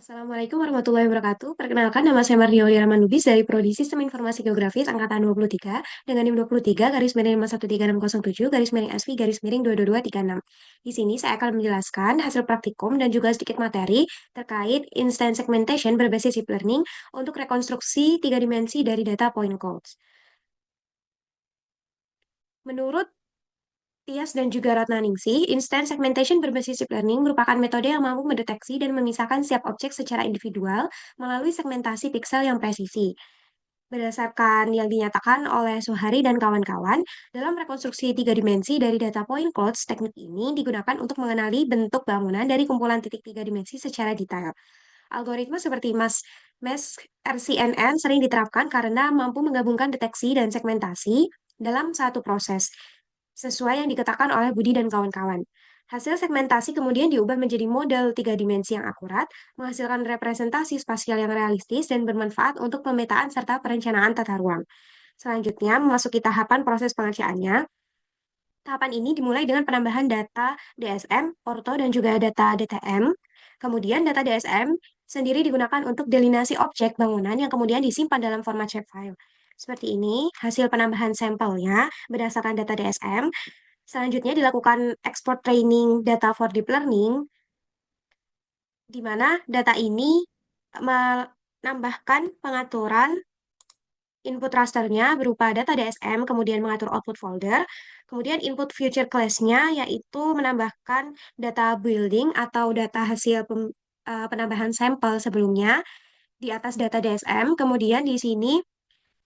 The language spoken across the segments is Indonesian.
Assalamualaikum warahmatullahi wabarakatuh. Perkenalkan, nama saya Mardio Liraman Lubis dari Prodi Sistem Informasi Geografis Angkatan 23 dengan NIM 23 garis miring 513607 garis miring SV garis miring 22236. Di sini saya akan menjelaskan hasil praktikum dan juga sedikit materi terkait instant segmentation berbasis deep learning untuk rekonstruksi tiga dimensi dari data point clouds. Menurut Tias dan juga Ratnaningsih, instant segmentation berbasis deep learning merupakan metode yang mampu mendeteksi dan memisahkan setiap objek secara individual melalui segmentasi piksel yang presisi. Berdasarkan yang dinyatakan oleh Suhari dan kawan-kawan, dalam rekonstruksi tiga dimensi dari data point clouds, teknik ini digunakan untuk mengenali bentuk bangunan dari kumpulan titik tiga dimensi secara detail. Algoritma seperti MESH RCNN sering diterapkan karena mampu menggabungkan deteksi dan segmentasi dalam satu proses, sesuai yang dikatakan oleh Budi dan kawan-kawan. Hasil segmentasi kemudian diubah menjadi model tiga dimensi yang akurat, menghasilkan representasi spasial yang realistis dan bermanfaat untuk pemetaan serta perencanaan tata ruang. Selanjutnya, memasuki tahapan proses pengerjaannya. Tahapan ini dimulai dengan penambahan data DSM, orto, dan juga data DTM. Kemudian data DSM sendiri digunakan untuk delinasi objek bangunan yang kemudian disimpan dalam format shapefile. Seperti ini, hasil penambahan sampelnya berdasarkan data DSM. Selanjutnya dilakukan export training data for deep learning, di mana data ini menambahkan pengaturan input rasternya berupa data DSM, kemudian mengatur output folder, kemudian input future class-nya yaitu menambahkan data building atau data hasil penambahan sampel sebelumnya di atas data DSM, kemudian di sini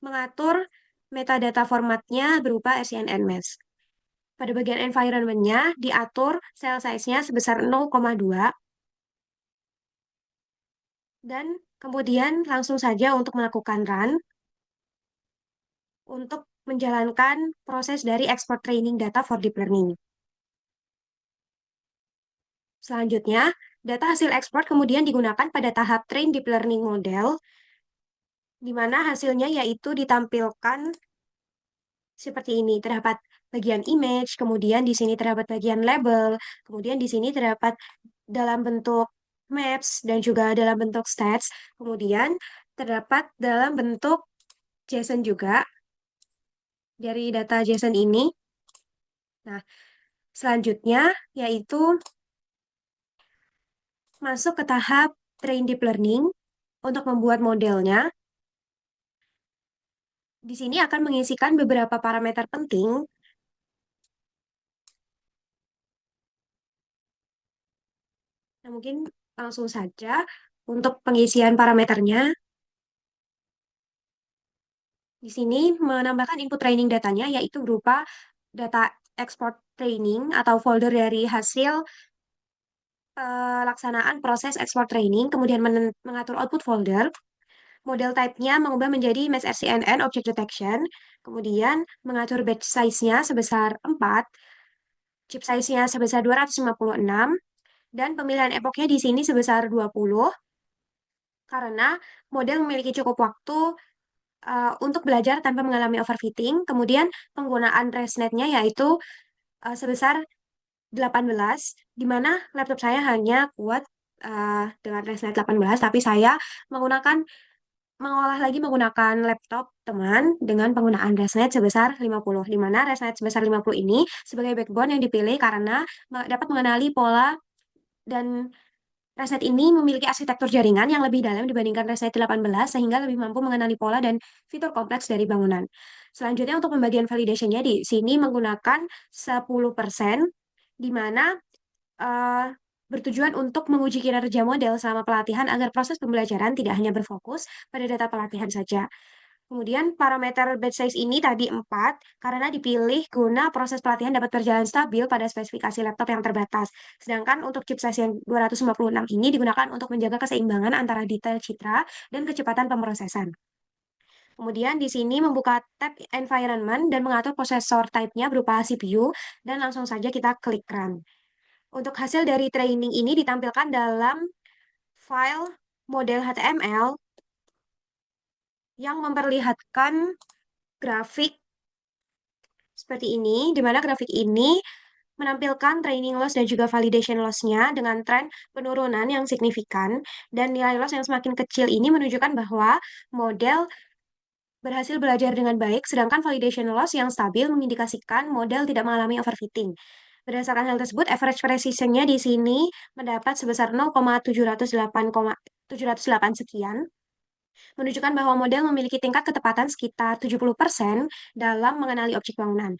mengatur metadata formatnya berupa SCNN mesh. Pada bagian environment-nya diatur cell size-nya sebesar 0,2 dan kemudian langsung saja untuk melakukan run untuk menjalankan proses dari export training data for deep learning. Selanjutnya, data hasil ekspor kemudian digunakan pada tahap train deep learning model, di mana hasilnya yaitu ditampilkan seperti ini. Terdapat bagian image, kemudian di sini terdapat bagian label, kemudian di sini terdapat dalam bentuk maps dan juga dalam bentuk stats, kemudian terdapat dalam bentuk JSON juga dari data JSON ini. Nah, selanjutnya yaitu masuk ke tahap train deep learning untuk membuat modelnya. Di sini akan mengisikan beberapa parameter penting. Nah, mungkin langsung saja untuk pengisian parameternya. Di sini menambahkan input training datanya yaitu berupa data export training atau folder dari hasil pelaksanaan proses export training, kemudian mengatur output folder. Model type-nya mengubah menjadi mesh RCNN object detection, kemudian mengatur batch size-nya sebesar 4, chip size-nya sebesar 256, dan pemilihan epochnya di sini sebesar 20, karena model memiliki cukup waktu untuk belajar tanpa mengalami overfitting. Kemudian penggunaan ResNet-nya yaitu sebesar 18, di mana laptop saya hanya kuat dengan ResNet 18, tapi saya menggunakan mengolah lagi menggunakan laptop teman dengan penggunaan ResNet sebesar 50, di mana ResNet sebesar 50 ini sebagai backbone yang dipilih karena dapat mengenali pola dan ResNet ini memiliki arsitektur jaringan yang lebih dalam dibandingkan ResNet 18 sehingga lebih mampu mengenali pola dan fitur kompleks dari bangunan. Selanjutnya untuk pembagian validation-nya di sini menggunakan 10%, di mana eh, bertujuan untuk menguji kinerja model selama pelatihan agar proses pembelajaran tidak hanya berfokus pada data pelatihan saja. Kemudian parameter batch size ini tadi 4 karena dipilih guna proses pelatihan dapat berjalan stabil pada spesifikasi laptop yang terbatas. Sedangkan untuk chip size yang 256 ini digunakan untuk menjaga keseimbangan antara detail citra dan kecepatan pemrosesan. Kemudian di sini membuka tab environment dan mengatur prosesor type-nya berupa CPU dan langsung saja kita klik run. Untuk hasil dari training ini ditampilkan dalam file model HTML yang memperlihatkan grafik seperti ini, di mana grafik ini menampilkan training loss dan juga validation loss-nya dengan tren penurunan yang signifikan, dan nilai loss yang semakin kecil ini menunjukkan bahwa model berhasil belajar dengan baik, sedangkan validation loss yang stabil mengindikasikan model tidak mengalami overfitting. Berdasarkan hal tersebut, average precision-nya di sini mendapat sebesar 0,708 sekian, menunjukkan bahwa model memiliki tingkat ketepatan sekitar 70% dalam mengenali objek bangunan.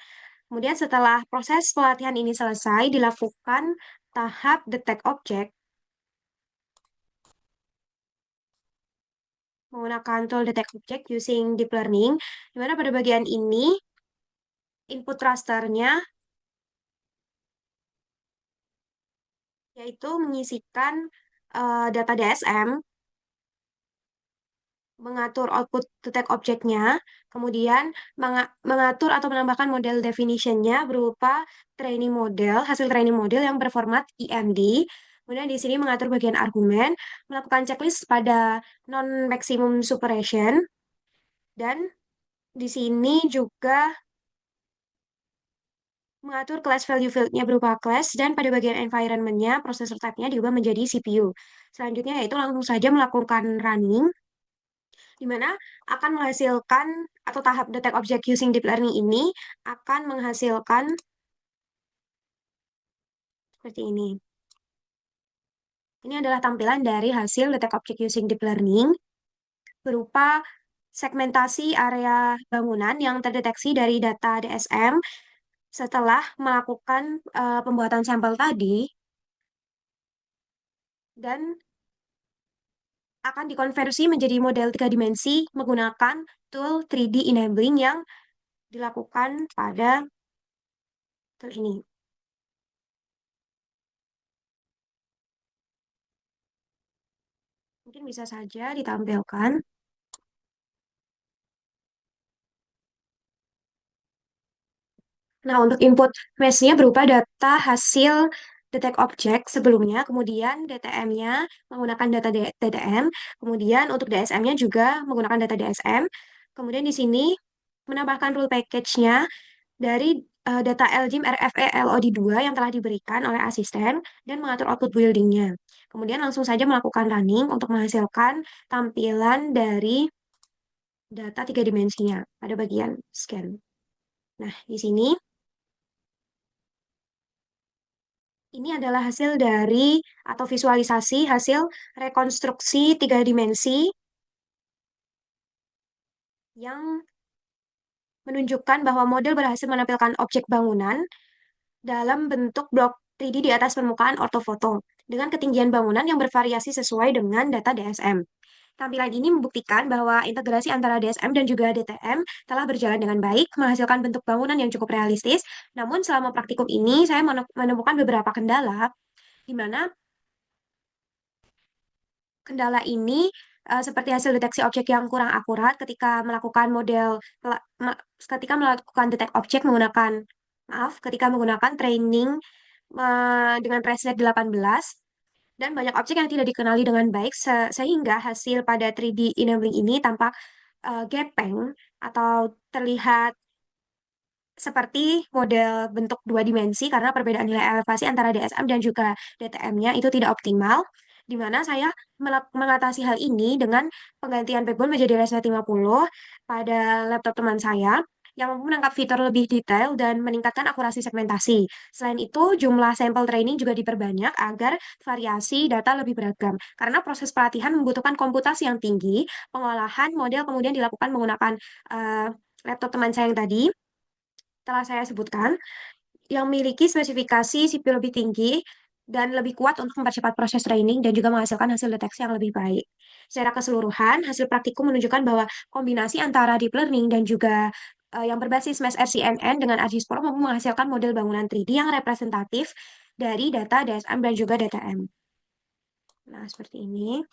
Kemudian setelah proses pelatihan ini selesai, dilakukan tahap detect object menggunakan tool detect object using deep learning, di mana pada bagian ini input rasternya yaitu mengisikan data DSM, mengatur output detect objeknya, kemudian mengatur atau menambahkan model definition-nya berupa training model, hasil training model yang berformat EMD. Kemudian di sini mengatur bagian argumen, melakukan checklist pada non-maximum superation, dan di sini juga mengatur class value field-nya berupa class, dan pada bagian environment-nya, processor type-nya diubah menjadi CPU. Selanjutnya yaitu langsung saja melakukan running, di mana akan menghasilkan atau tahap detect object using deep learning ini akan menghasilkan seperti ini. Ini adalah tampilan dari hasil detect object using deep learning berupa segmentasi area bangunan yang terdeteksi dari data DSM setelah melakukan pembuatan sampel tadi, dan akan dikonversi menjadi model tiga dimensi menggunakan tool 3D enabling yang dilakukan pada tool ini. Mungkin bisa saja ditampilkan. Nah, untuk input mesh-nya berupa data hasil detect object sebelumnya, kemudian DTM-nya menggunakan data DTM, kemudian untuk DSM-nya juga menggunakan data DSM, kemudian di sini menambahkan rule package-nya dari data LGIM RFE LOD2 yang telah diberikan oleh asisten dan mengatur output building-nya. Kemudian langsung saja melakukan running untuk menghasilkan tampilan dari data tiga dimensinya pada bagian scan. Nah, di sini ini adalah hasil dari atau visualisasi hasil rekonstruksi tiga dimensi yang menunjukkan bahwa model berhasil menampilkan objek bangunan dalam bentuk blok 3D di atas permukaan ortofoto dengan ketinggian bangunan yang bervariasi sesuai dengan data DSM. Tampilan ini membuktikan bahwa integrasi antara DSM dan juga DTM telah berjalan dengan baik, menghasilkan bentuk bangunan yang cukup realistis. Namun selama praktikum ini, saya menemukan beberapa kendala, di mana kendala ini seperti hasil deteksi objek yang kurang akurat ketika melakukan ketika melakukan detect objek menggunakan ketika menggunakan training dengan preset 18, dan banyak objek yang tidak dikenali dengan baik sehingga hasil pada 3D enabling ini tampak gepeng atau terlihat seperti model bentuk dua dimensi karena perbedaan nilai elevasi antara DSM dan juga DTM-nya itu tidak optimal, di mana saya mengatasi hal ini dengan penggantian backbone menjadi Resnet 50 pada laptop teman saya yang mampu menangkap fitur lebih detail dan meningkatkan akurasi segmentasi. Selain itu, jumlah sampel training juga diperbanyak agar variasi data lebih beragam. Karena proses pelatihan membutuhkan komputasi yang tinggi, pengolahan model kemudian dilakukan menggunakan eh, laptop teman saya yang tadi telah saya sebutkan, yang memiliki spesifikasi sipil lebih tinggi dan lebih kuat untuk mempercepat proses training dan juga menghasilkan hasil deteksi yang lebih baik. Secara keseluruhan, hasil praktikum menunjukkan bahwa kombinasi antara deep learning dan juga yang berbasis Mesh RCNN dengan ArcGIS-Pro mampu menghasilkan model bangunan 3D yang representatif dari data DSM dan juga DTM. Nah, seperti ini.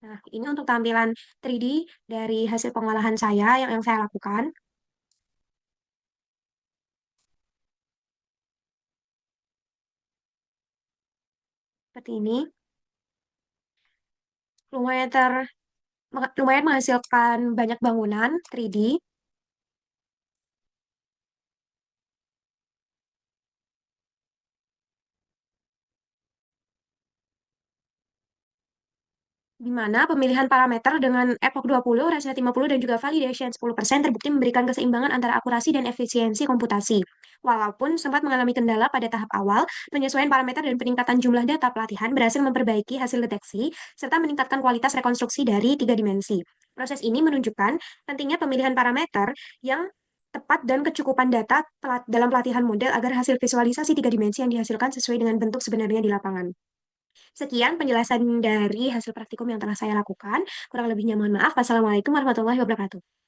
Nah, ini untuk tampilan 3D dari hasil pengolahan saya yang saya lakukan. seperti ini. Lumayan ter lumayan menghasilkan banyak bangunan 3D. Di mana pemilihan parameter dengan Epoch 20, Reset 50, dan juga Validation 10% terbukti memberikan keseimbangan antara akurasi dan efisiensi komputasi. Walaupun sempat mengalami kendala pada tahap awal, penyesuaian parameter dan peningkatan jumlah data pelatihan berhasil memperbaiki hasil deteksi serta meningkatkan kualitas rekonstruksi dari 3 dimensi. Proses ini menunjukkan pentingnya pemilihan parameter yang tepat dan kecukupan data dalam pelatihan model agar hasil visualisasi 3 dimensi yang dihasilkan sesuai dengan bentuk sebenarnya di lapangan. Sekian penjelasan dari hasil praktikum yang telah saya lakukan. Kurang lebihnya mohon maaf. Wassalamualaikum warahmatullahi wabarakatuh.